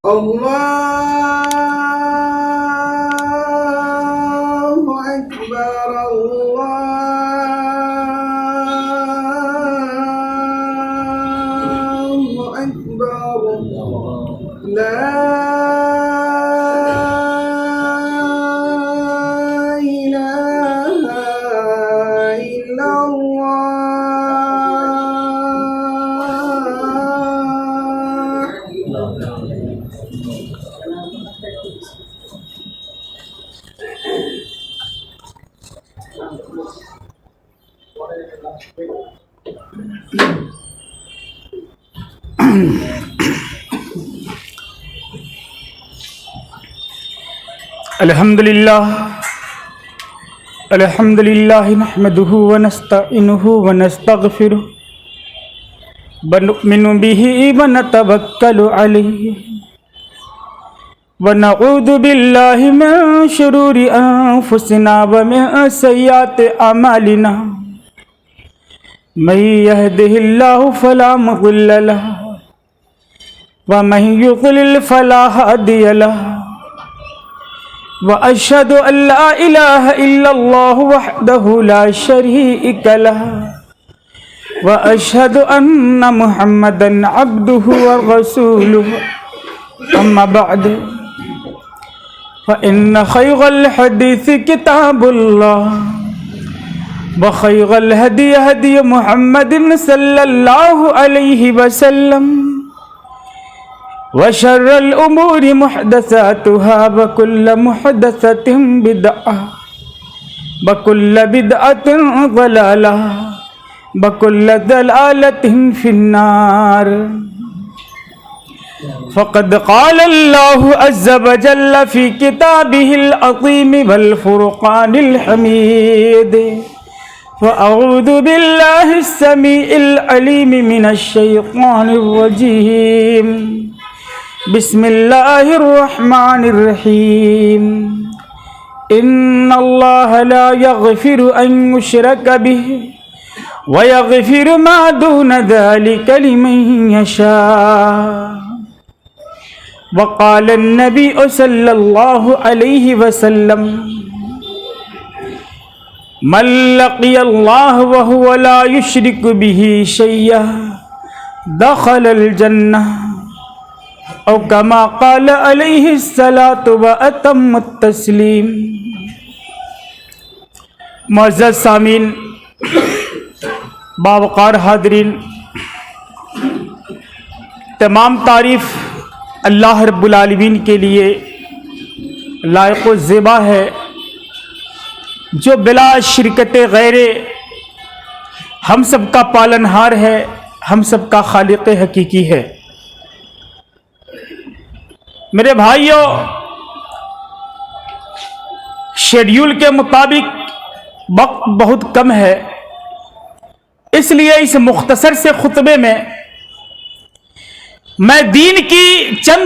الله أكبر الله أكبر لا إله إلا الحمد لله نحمده ونستعينه ونستغفره ونؤمن به ونتوكل عليه ونعوذ بالله من شرور أنفسنا ومن سيئات أعمالنا من يهده الله فلا مضل له ومن يضلل فلا هادي له وأشهد أن لا إله إلا الله وحده لا شريك له وأشهد أن محمدا عبده ورسوله أما بعد فإن خير الحديث كتاب الله وخير الهدي هدي محمد صلى الله عليه وسلم وشر الأمور محدثاتها وكل محدثة بدعة وكل بدعة ضلالة وكل ضلالة في النار فقد قال الله عز وجل في كتابه العظيم والفرقان الحميد فأعوذ بالله السميع العليم من الشيطان الرجيم بسم الله الرحمن الرحيم إن الله لا يغفر أن يشرك به ويغفر ما دون ذلك لمن يشاء وقال النبي صلى الله عليه وسلم من لقي الله وهو لا يشرك به شيئا دخل الجنة او کما قال علیہ الصلاۃ واتم التسلیم۔ معزز سامعین، باوقار حاضرین، تمام تعریف اللہ رب العالمین کے لیے لائق و زیبا ہے، جو بلا شرکت غیر ہم سب کا پالنہار ہے، ہم سب کا خالق حقیقی ہے۔ میرے بھائیوں، شیڈیول کے مطابق وقت بہت کم ہے، اس لیے اس مختصر سے خطبے میں دین کی چند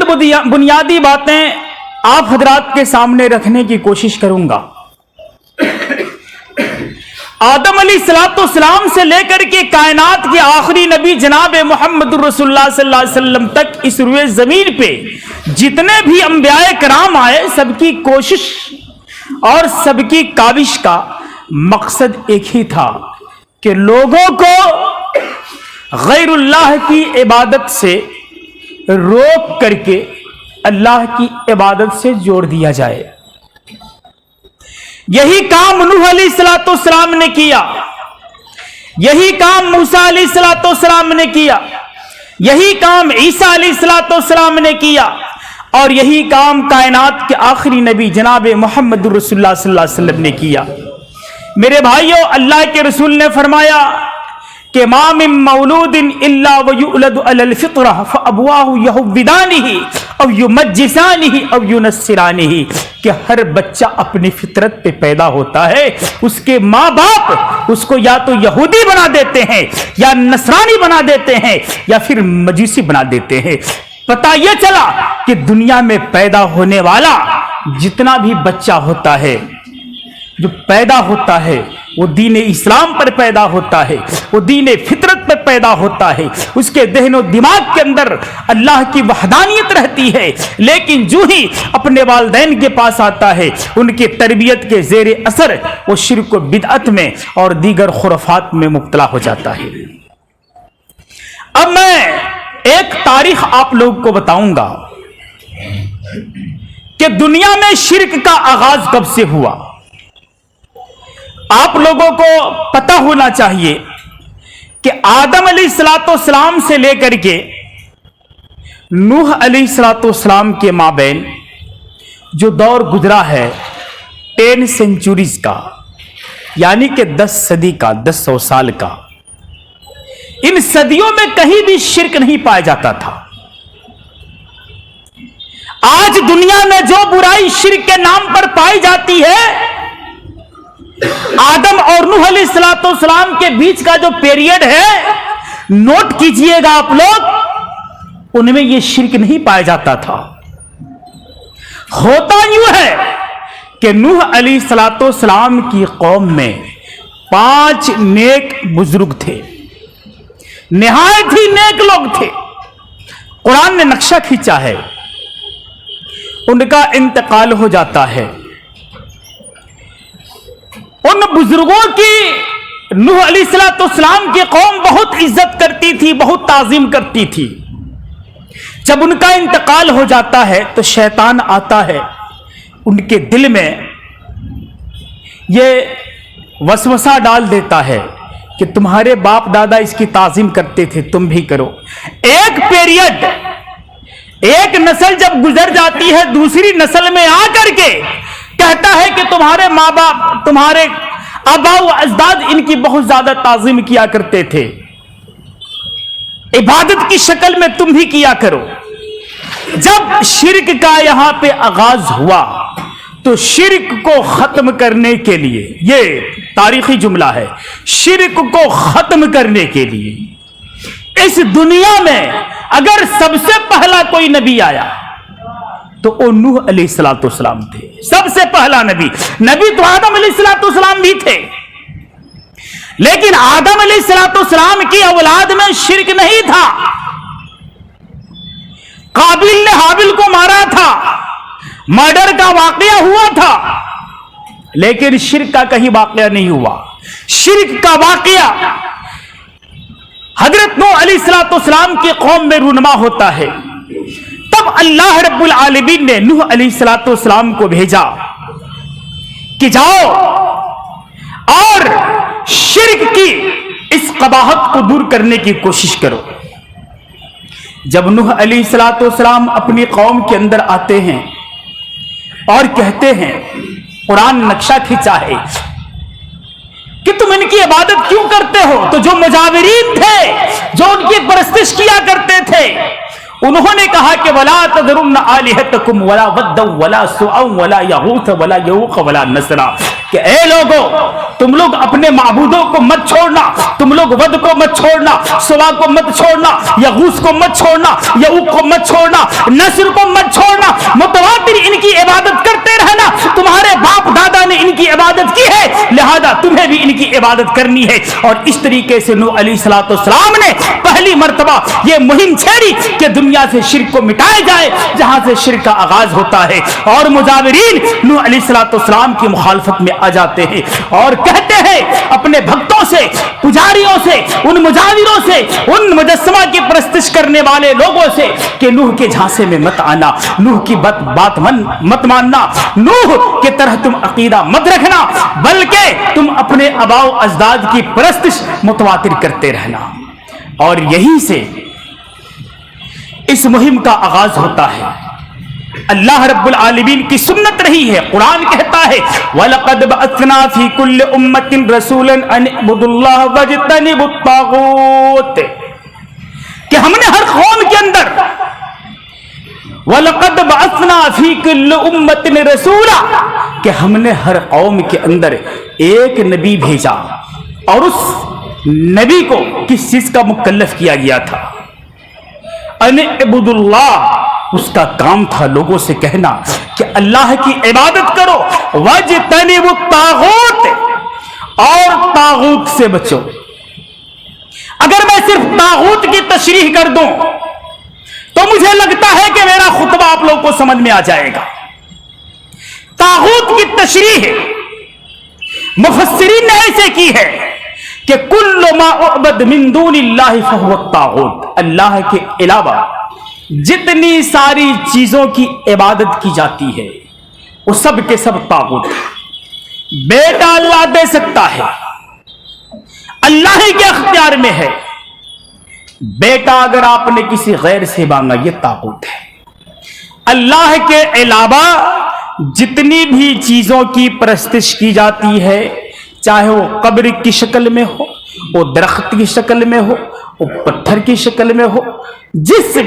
بنیادی باتیں آپ حضرات کے سامنے رکھنے کی کوشش کروں گا۔ آدم علیہ السلام سے لے کر کے کائنات کے آخری نبی جناب محمد رسول اللہ صلی اللہ علیہ وسلم تک اس روئے زمین پہ جتنے بھی انبیاء کرام آئے، سب کی کوشش اور سب کی کاوش کا مقصد ایک ہی تھا کہ لوگوں کو غیر اللہ کی عبادت سے روک کر کے اللہ کی عبادت سے جوڑ دیا جائے۔ یہی کام نوح علیہ السلام نے کیا، یہی کام موسیٰ علیہ السلام نے کیا، یہی کام عیسیٰ علیہ السلام نے کیا، اور یہی کام کائنات کے آخری نبی جناب محمد رسول اللہ صلی اللہ علیہ وسلم نے کیا۔ میرے بھائیوں، اللہ کے رسول نے فرمایا کہ ما من مولود الا ویولد علی الفطرہ فابواہ یہودانہ او یمجسانہ او ینصرانہ، کہ ہر بچہ اپنی فطرت پہ پیدا ہوتا ہے، اس کے ماں باپ اس کو یا تو یہودی بنا دیتے ہیں، یا نصرانی بنا دیتے ہیں، یا پھر مجوسی بنا دیتے ہیں۔ پتہ یہ چلا کہ دنیا میں پیدا ہونے والا جتنا بھی بچہ ہوتا ہے، جو پیدا ہوتا ہے وہ دین اسلام پر پیدا ہوتا ہے، وہ دین فطرت پر پیدا ہوتا ہے، اس کے ذہن و دماغ کے اندر اللہ کی وحدانیت رہتی ہے، لیکن جو ہی اپنے والدین کے پاس آتا ہے ان کی تربیت کے زیر اثر وہ شرک و بدعت میں اور دیگر خرافات میں مبتلا ہو جاتا ہے۔ اب میں ایک تاریخ آپ لوگ کو بتاؤں گا کہ دنیا میں شرک کا آغاز کب سے ہوا۔ آپ لوگوں کو پتہ ہونا چاہیے کہ آدم علیہ السلام سے لے کر کے نوح علیہ السلام کے مابین جو دور گزرا ہے 10 سینچریز کا، یعنی کہ 10 صدی کا، 1000 سال کا، ان صدیوں میں کہیں بھی شرک نہیں پایا جاتا تھا۔ آج دنیا میں جو برائی شرک کے نام پر پائی جاتی ہے، آدم اور نوح علیہ السلام کے بیچ کا جو پیریڈ ہے، نوٹ کیجئے گا آپ لوگ، ان میں یہ شرک نہیں پایا جاتا تھا۔ ہوتا یوں ہے کہ نوح علیہ السلام کی قوم میں 5 نیک بزرگ تھے، نہایت ہی نیک لوگ تھے۔ قرآن نے نقشہ کھینچا ہے، ان کا انتقال ہو جاتا ہے۔ ان بزرگوں کی نوح علیہ السلام کی قوم بہت عزت کرتی تھی، بہت تعظیم کرتی تھی۔ جب ان کا انتقال ہو جاتا ہے تو شیطان آتا ہے ان کے دل میں، یہ وسوسہ ڈال دیتا ہے کہ تمہارے باپ دادا اس کی تعظیم کرتے تھے، تم بھی کرو۔ ایک پیریڈ، ایک نسل جب گزر جاتی ہے، دوسری نسل میں آ کر کے کہتا ہے کہ تمہارے ماں باپ، تمہارے آبا و اجداد ان کی بہت زیادہ تعظیم کیا کرتے تھے، عبادت کی شکل میں تم بھی کیا کرو۔ جب شرک کا یہاں پہ آغاز ہوا تو شرک کو ختم کرنے کے لیے، یہ تاریخی جملہ ہے، شرک کو ختم کرنے کے لیے اس دنیا میں اگر سب سے پہلا کوئی نبی آیا تو وہ نوح علیہ السلام تھے۔ سب سے پہلا نبی تو آدم علیہ السلام بھی تھے، لیکن آدم علیہ السلام کی اولاد میں شرک نہیں تھا۔ قابیل نے حابیل کو مارا تھا، مرڈر کا واقعہ ہوا تھا، لیکن شرک کا کہیں واقعہ نہیں ہوا۔ شرک کا واقعہ حضرت نوح علیہ السلام کی قوم میں رونما ہوتا ہے۔ تب اللہ رب العالمین نے نوح علیہ السلام کو بھیجا کہ جاؤ اور شرک کی اس قباحت کو دور کرنے کی کوشش کرو۔ جب نوح علیہ السلام اپنی قوم کے اندر آتے ہیں اور کہتے ہیں، قرآن نقشہ کھینچا ہے کہ تم ان کی عبادت کیوں کرتے ہو، تو جو مجاورین تھے، جو ان کی پرستش کیا کرتے تھے، انہوں نے کہا کہ وَلَا تَذَرُنَّ آلِهَتَكُمْ وَلَا وَدًّا وَلَا سُوَاعًا وَلَا يَغُوثَ وَلَا يَعُوقَ وَلَا نَسْرًا، کہ اے لوگو تم لوگ اپنے معبودوں کو مت چھوڑنا، تم لوگ ود کو مت چھوڑنا، سوا کو مت چھوڑنا، یغوث کو مت چھوڑنا، یعوق کو مت چھوڑنا، نصر کو مت چھوڑنا، متواتر ان کی عبادت کرتے رہنا۔ تمہارے باپ دادا نے ان کی عبادت کی ہے، لہذا تمہیں بھی ان کی عبادت کرنی ہے۔ اور اس طریقے سے نوح علیہ السلام نے پہلی مرتبہ یہ مہم چھیڑی کہ دنیا سے شرک کو مٹایا جائے جہاں سے شرک کا آغاز ہوتا ہے، اور مجاورین نوح علیہ السلام کی مخالفت میں آ جاتے ہیں اور کہتے ہیں اپنے بھکتوں سے، پجاریوں سے، ان مجاوروں سے، ان مجسمہ کی پرستش کرنے والے لوگوں سے کہ نوح کے جھانسے میں مت آنا، نوح کی بات مت ماننا، نوح کی طرح تم عقیدہ مت رکھنا، بلکہ تم اپنے آباء و اجداد کی پرستش متواتر کرتے رہنا۔ اور یہیں سے اس مہم کا آغاز ہوتا ہے۔ اللہ رب العالمین کی سنت رہی ہے، قرآن کہتا ہے وَلَقَدْ بَعَثْنَا فِي كُلِّ أُمَّةٍ رَسُولًا أَنِ اعْبُدُوا اللَّهَ وَاجْتَنِبُوا الطَّاغُوتَ، کہ ہم نے ہر قوم کے اندر وَلَقَدْ بَعَثْنَا فِي كُلِّ أُمَّةٍ رَسُولًا، کہ ہم نے ہر قوم کے اندر ایک نبی بھیجا، اور اس نبی کو کس چیز کا مکلف کیا گیا تھا؟ ان اعبدوا اللہ، اس کا کام تھا لوگوں سے کہنا کہ اللہ کی عبادت کرو، وَاجْتَنِبُوا الطَّاغُوتَ، اور طاغوت سے بچو۔ اگر میں صرف طاغوت کی تشریح کر دوں تو مجھے لگتا ہے کہ میرا خطبہ آپ لوگوں کو سمجھ میں آ جائے گا۔ طاغوت کی تشریح مفسرین نے ایسے کی ہے کہ کل ما اعبد من دون اللہ فہو الطاغوت، اللہ کے علاوہ جتنی ساری چیزوں کی عبادت کی جاتی ہے وہ سب کے سب طاغوت ہے۔ بیٹا اللہ دے سکتا ہے، اللہ ہی کے اختیار میں ہے۔ بیٹا اگر آپ نے کسی غیر سے مانگا یہ طاغوت ہے۔ اللہ کے علاوہ جتنی بھی چیزوں کی پرستش کی جاتی ہے، چاہے وہ قبر کی شکل میں ہو، وہ درخت کی شکل میں ہو، وہ پتھر کی شکل میں ہو، جس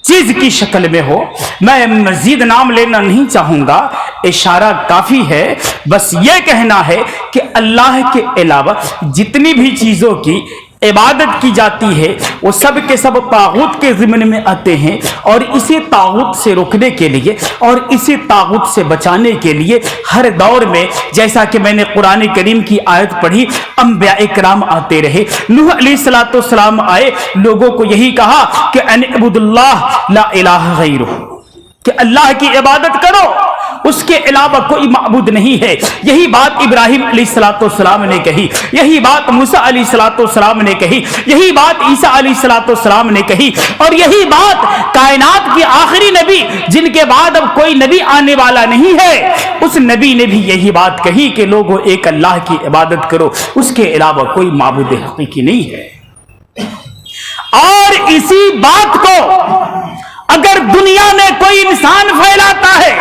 چیز کی شکل میں ہو، میں مزید نام لینا نہیں چاہوں گا، اشارہ کافی ہے۔ بس یہ کہنا ہے کہ اللہ کے علاوہ جتنی بھی چیزوں کی عبادت کی جاتی ہے وہ سب کے سب طاغوت کے ضمن میں آتے ہیں، اور اسی طاغوت سے روکنے کے لیے اور اسی طاغوت سے بچانے کے لیے ہر دور میں، جیسا کہ میں نے قرآن کریم کی آیت پڑھی، انبیاء کرام آتے رہے۔ نوح علیہ الصلوۃ والسلام آئے، لوگوں کو یہی کہا کہ ان اعبدوا اللہ لا الہ غیرہ، کہ اللہ کی عبادت کرو، اس کے علاوہ کوئی معبود نہیں ہے۔ یہی بات ابراہیم علیہ الصلوۃ والسلام نے کہی، یہی بات موسیٰ علیہ الصلوۃ والسلام نے کہی، یہی بات عیسیٰ علیہ الصلوۃ والسلام نے کہی، اور یہی بات کائنات کی آخری نبی جن کے بعد اب کوئی نبی آنے والا نہیں ہے، اس نبی نے بھی یہی بات کہی کہ لوگوں ایک اللہ کی عبادت کرو، اس کے علاوہ کوئی معبود حقیقی نہیں ہے۔ اور اسی بات کو اگر دنیا میں کوئی انسان پھیلاتا ہے،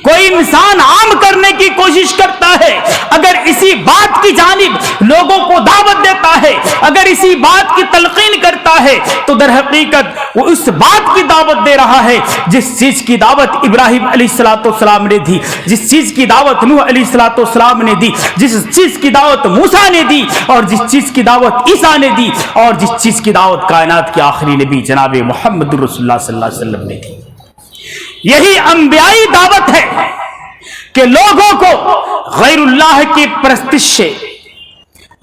کوئی انسان عام کرنے کی کوشش کرتا ہے، اگر اسی بات کی جانب لوگوں کو دعوت دیتا ہے، اگر اسی بات کی تلقین کرتا ہے، تو در حقیقت وہ اس بات کی دعوت دے رہا ہے جس چیز کی دعوت ابراہیم علیہ الصلوۃ والسلام نے دی، جس چیز کی دعوت نوح علیہ الصلوۃ والسلام نے دی، جس چیز کی دعوت موسیٰ نے دی، اور جس چیز کی دعوت عیسیٰ نے دی، اور جس چیز کی دعوت کائنات کے آخری نبی جناب محمد رسول اللہ صلی اللہ علیہ وسلم نے دی۔ یہی انبیائی دعوت ہے کہ لوگوں کو غیر اللہ کی پرستش سے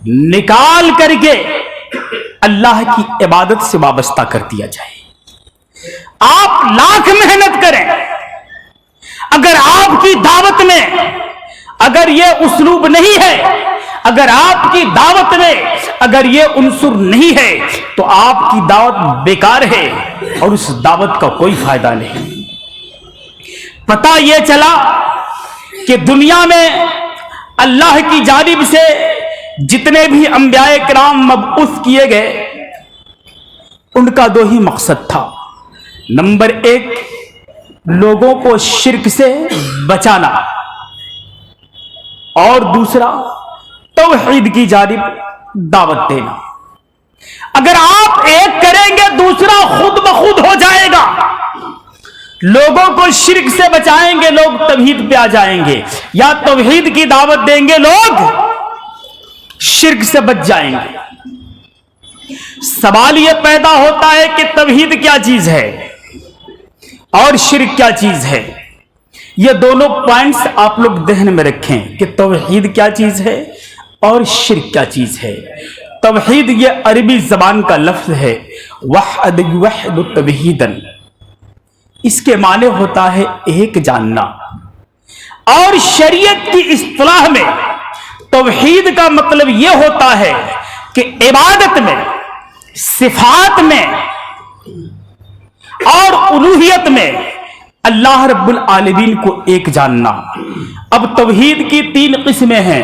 نکال کر کے اللہ کی عبادت سے وابستہ کر دیا جائے۔ آپ لاکھ محنت کریں، اگر آپ کی دعوت میں اگر یہ اسلوب نہیں ہے، اگر آپ کی دعوت میں اگر یہ عنصر نہیں ہے، تو آپ کی دعوت بیکار ہے اور اس دعوت کا کوئی فائدہ نہیں۔ پتہ یہ چلا کہ دنیا میں اللہ کی جانب سے جتنے بھی انبیاء کرام مبعوث کیے گئے، ان کا دو ہی مقصد تھا۔ نمبر ایک، لوگوں کو شرک سے بچانا، اور دوسرا توحید کی جانب دعوت دینا۔ اگر آپ ایک کریں گے دوسرا خود بخود ہو جائے گا۔ لوگوں کو شرک سے بچائیں گے، لوگ توحید پہ آ جائیں گے، یا توحید کی دعوت دیں گے، لوگ شرک سے بچ جائیں گے۔ سوال یہ پیدا ہوتا ہے کہ توحید کیا چیز ہے اور شرک کیا چیز ہے؟ یہ دونوں پوائنٹس آپ لوگ ذہن میں رکھیں کہ توحید کیا چیز ہے اور شرک کیا چیز ہے۔ توحید یہ عربی زبان کا لفظ ہے، وحد یوحد توحیداً، اس کے معنی ہوتا ہے ایک جاننا، اور شریعت کی اصطلاح میں توحید کا مطلب یہ ہوتا ہے کہ عبادت میں، صفات میں اور الوہیت میں اللہ رب العالمین کو ایک جاننا۔ اب توحید کی 3 قسمیں ہیں۔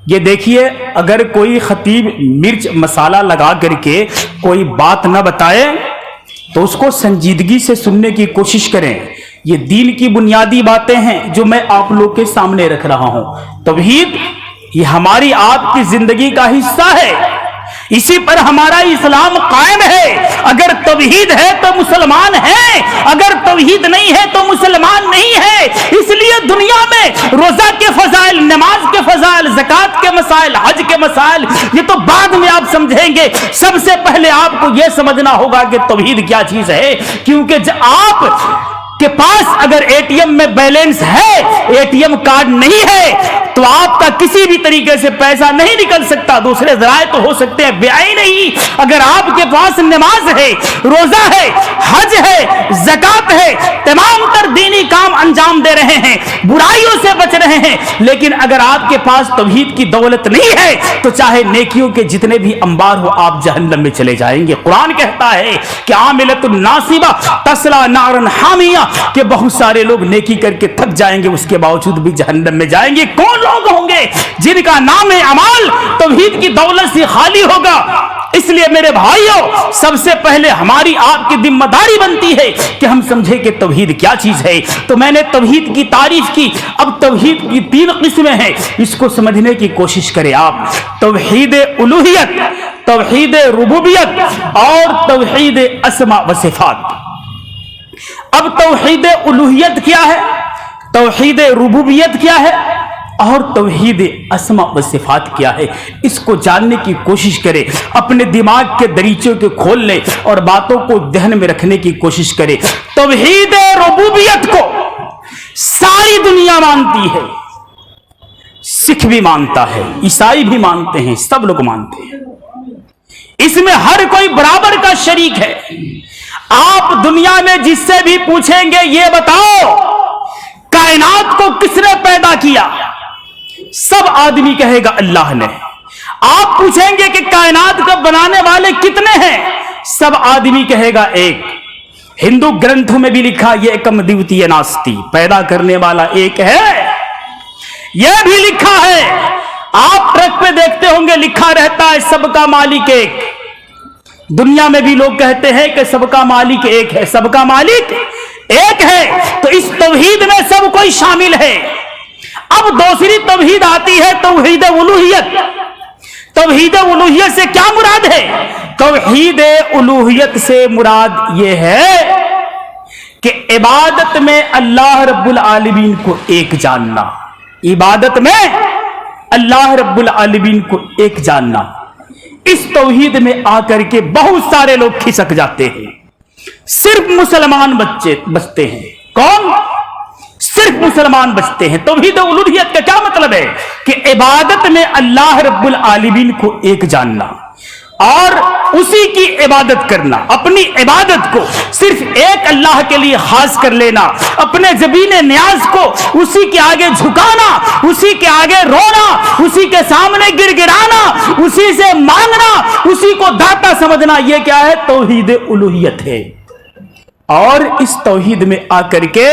یہ دیکھیے، اگر کوئی خطیب مرچ مسالہ لگا کر کے کوئی بات نہ بتائے تو اس کو سنجیدگی سے سننے کی کوشش کریں۔ یہ دین کی بنیادی باتیں ہیں جو میں آپ لوگ کے سامنے رکھ رہا ہوں۔ توحید یہ ہماری آپ کی زندگی کا حصہ ہے، اسی پر ہمارا اسلام قائم ہے۔ اگر توحید ہے تو مسلمان ہیں، اگر توحید نہیں ہے تو مسلمان نہیں ہے۔ اس لیے دنیا میں روزہ کے فضائل، نماز کے فضائل، زکوٰۃ کے مسائل، حج کے مسائل، یہ تو بعد میں آپ سمجھیں گے۔ سب سے پہلے آپ کو یہ سمجھنا ہوگا کہ توحید کیا چیز ہے، کیونکہ آپ کے پاس اگر اے ٹی ایم میں بیلنس ہے, اے ٹی ایم کارڈ نہیں ہے, تو آپ کا کسی بھی طریقے سے پیسہ نہیں نکل سکتا. دوسرے ذرائع تو ہو سکتے ہیں, بیائی نہیں. اگر آپ کے پاس نماز ہے, روزہ ہے, حج ہے, زکات ہے, تمام تر دینی کام انجام دے رہے ہیں, برائیوں سے بچ رہے ہیں, لیکن اگر آپ کے پاس توحید کی دولت نہیں ہے تو چاہے نیکیوں کے جتنے بھی انبار ہو, آپ جہنم میں چلے جائیں گے. قرآن کہتا ہے کہ عاملۃ ناصبہ تسلا نارا حامیہ, کہ بہت سارے لوگ نیکی کر کے تھک جائیں گے, اس کے باوجود بھی جہنم میں جائیں گے. کون لوگ ہوں گے جن کا نام اعمال توحید کی دولت سے خالی ہوگا؟ اس لیے میرے بھائیوں, سب سے پہلے ہماری آپ کی ذمہ داری بنتی ہے کہ ہم سمجھیں کہ توحید کیا چیز ہے. تو میں نے توحید کی تعریف کی. اب توحید کی 3 قسمیں ہیں, اس کو سمجھنے کی کوشش کریں آپ. توحید الوہیت, توحید ربوبیت اور توحید اسماء و صفات. اب توحید الوہیت کیا ہے, توحید ربوبیت کیا ہے, اور توحید اسماء و صفات کیا ہے, اس کو جاننے کی کوشش کرے. اپنے دماغ کے دریچوں کو کھول لے اور باتوں کو ذہن میں رکھنے کی کوشش کرے. توحید ربوبیت کو ساری دنیا مانتی ہے, سکھ بھی مانتا ہے, عیسائی بھی مانتے ہیں, سب لوگ مانتے ہیں. اس میں ہر کوئی برابر کا شریک ہے. آپ دنیا میں جس سے بھی پوچھیں گے یہ بتاؤ کائنات کو کس نے پیدا کیا, سب آدمی کہے گا اللہ نے. آپ پوچھیں گے کہ کائنات کو بنانے والے کتنے ہیں, سب آدمی کہے گا ایک. ہندو گرنتھوں میں بھی لکھا یہ ایکم دیوتیہ ناستی, پیدا کرنے والا ایک ہے, یہ بھی لکھا ہے. آپ ٹرک پہ دیکھتے ہوں گے لکھا رہتا ہے سب کا مالک ایک. دنیا میں بھی لوگ کہتے ہیں کہ سب کا مالک ایک ہے, سب کا مالک ایک ہے. تو اس توحید میں سب کوئی شامل ہے. اب دوسری توحید آتی ہے توحید الوہیت. توحید الوہیت سے کیا مراد ہے؟ توحید الوہیت سے مراد یہ ہے کہ عبادت میں اللہ رب العالمین کو ایک جاننا. عبادت میں اللہ رب العالمین کو ایک جاننا. اس توحید میں آ کر کے بہت سارے لوگ کھسک جاتے ہیں. صرف مسلمان بچتے ہیں. کون؟ صرف مسلمان بچتے ہیں. توحید الوہیت کا کیا مطلب ہے؟ کہ عبادت میں اللہ رب العالمین کو ایک جاننا اور اسی کی عبادت کرنا. اپنی عبادت کو صرف ایک اللہ کے لیے خاص کر لینا. اپنے زبین نیاز کو اسی کے آگے جھکانا, اسی کے آگے رونا, اسی کے سامنے گر گرانا, اسی سے مانگنا, اسی کو داتا سمجھنا. یہ کیا ہے؟ توحید الوہیت ہے. اور اس توحید میں آ کر کے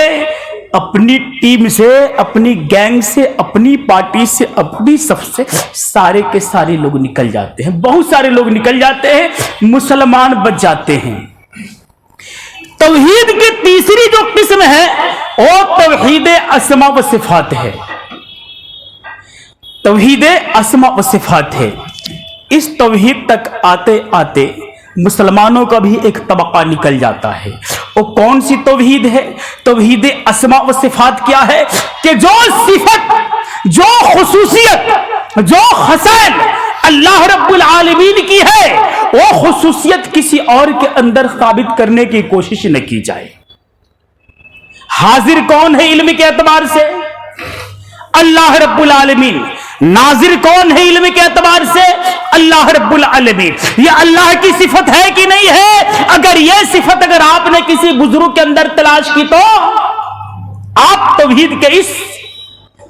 اپنی ٹیم سے, اپنی گینگ سے, اپنی پارٹی سے, اپنی صف سے سارے کے سارے لوگ نکل جاتے ہیں. بہت سارے لوگ نکل جاتے ہیں, مسلمان بچ جاتے ہیں. توحید کی تیسری جو قسم ہے وہ توحید اسماء و صفات ہے. توحید اسماء و صفات ہے. اس توحید تک آتے آتے مسلمانوں کا بھی ایک طبقہ نکل جاتا ہے. وہ کون سی توحید ہے؟ توحید اسماء و صفات کیا ہے؟ کہ جو صفت, جو خصوصیت, جو خصائل اللہ رب العالمین کی ہے وہ خصوصیت کسی اور کے اندر ثابت کرنے کی کوشش نہ کی جائے. حاضر کون ہے علم کے اعتبار سے؟ اللہ رب العالمین. ناظر کون ہے علم کے اعتبار سے؟ اللہ رب العالمین. یہ اللہ کی صفت ہے کہ نہیں ہے؟ اگر یہ صفت اگر آپ نے کسی بزرگ کے اندر تلاش کی تو آپ توحید کے اس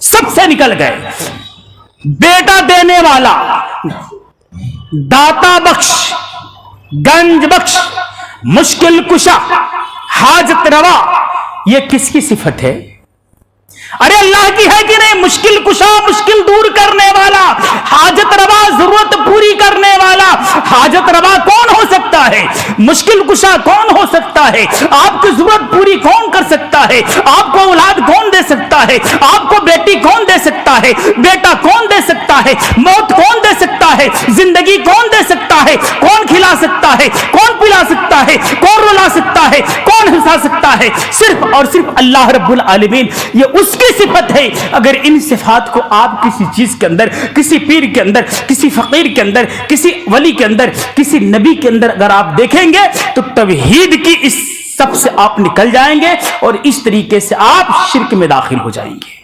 سب سے نکل گئے. بیٹا دینے والا, داتا بخش, گنج بخش, مشکل کشا, حاجت روا, یہ کس کی صفت ہے؟ ارے اللہ کی ہے کہ نہیں؟ مشکل کشا, مشکل دور کرنے والا, حاجت روا, ضرورت پوری کرنے والا. حاجت روا کون ہو سکتا ہے؟ مشکل کشا کون ہو سکتا ہے؟ آپ کی ضرورت پوری کون کر سکتا ہے؟ آپ کو اولاد کون دے سکتا ہے؟ آپ کو بیٹی کون دے سکتا ہے؟ بیٹا کون دے سکتا ہے؟ موت کون دے سکتا ہے؟ زندگی کون دے سکتا ہے؟ کون کھلا سکتا ہے؟ کون پلا سکتا ہے؟ کون رلا سکتا ہے؟ کون ہنسا سکتا ہے؟ صرف اور صرف اللہ رب العالمین. یہ اس کی صفت ہے. اگر ان صفات کو آپ کسی چیز کے اندر, کسی پیر کے اندر, کسی فقیر کے اندر, کسی ولی کے اندر, کسی نبی کے اندر اگر آپ دیکھیں گے تو توحید کی اس سب سے آپ نکل جائیں گے اور اس طریقے سے آپ شرک میں داخل ہو جائیں گے۔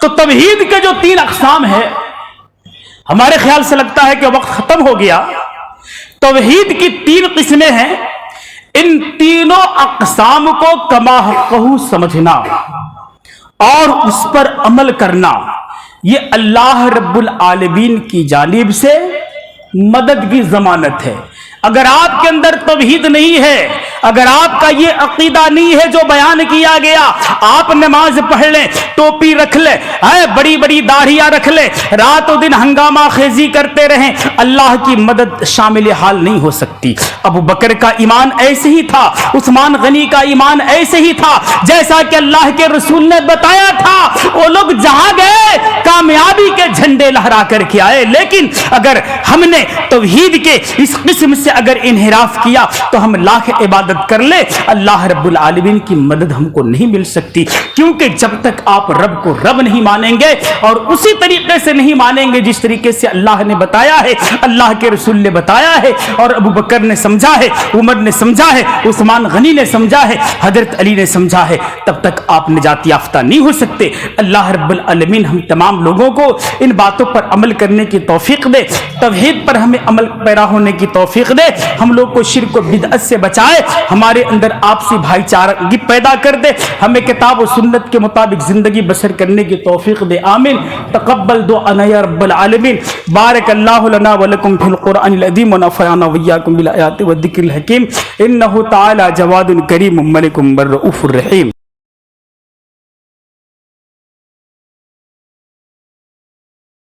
تو توحید کے جو 3 اقسام ہیں، ہمارے خیال سے لگتا ہے کہ وقت ختم ہو گیا۔ توحید کی 3 قسمیں ہیں، ان تینوں اقسام کو کما حقہ سمجھنا اور اس پر عمل کرنا، یہ اللہ رب العالمین کی جانب سے مدد کی ضمانت ہے۔ اگر آپ کے اندر توحید نہیں ہے، اگر آپ کا یہ عقیدہ نہیں ہے جو بیان کیا گیا، آپ نماز پڑھ لیں، ٹوپی رکھ لیں، بڑی بڑی داڑھیاں رکھ لیں، رات و دن ہنگامہ خیزی کرتے رہیں، اللہ کی مدد شامل حال نہیں ہو سکتی۔ ابو بکر کا ایمان ایسے ہی تھا، عثمان غنی کا ایمان ایسے ہی تھا، جیسا کہ اللہ کے رسول نے بتایا تھا۔ وہ لوگ جہاں گئے کامیابی کے جھنڈے لہرا کر کے آئے، لیکن اگر ہم نے توحید کے اس قسم سے اگر انحراف کیا تو ہم لاکھ عبادت کر لے، اللہ رب العالمین کی مدد ہم کو نہیں مل سکتی، کیونکہ جب تک آپ رب کو رب نہیں مانیں گے اور اسی طریقے سے نہیں مانیں گے جس طریقے سے اللہ نے بتایا ہے، اللہ کے رسول نے بتایا ہے، اور ابو بکر نے سمجھا ہے، عمر نے سمجھا ہے، عثمان غنی نے سمجھا ہے، حضرت علی نے سمجھا ہے، تب تک آپ نجات یافتہ نہیں ہو سکتے۔ اللہ رب العالمین ہم تمام لوگوں کو ان باتوں پر عمل کرنے کی توفیق دے، توحید پر ہمیں عمل پیرا ہونے کی توفیق دے، ہم لوگ کو شرک و بدعت سے بچائے، ہمارے اندر آپسی بھائی چارگی پیدا کر دے، ہمیں کتاب و سنت کے مطابق زندگی بسر کرنے کی توفیق دے، آمین۔ تقبل دعانا یا رب العالمین۔ بارک اللہ لنا ولکم فی القرآن العظیم ونفعنا وإیاکم بالآیات والذکر الحکیم، انہ تعالی جواد کریم ملک رؤوف الرحیم۔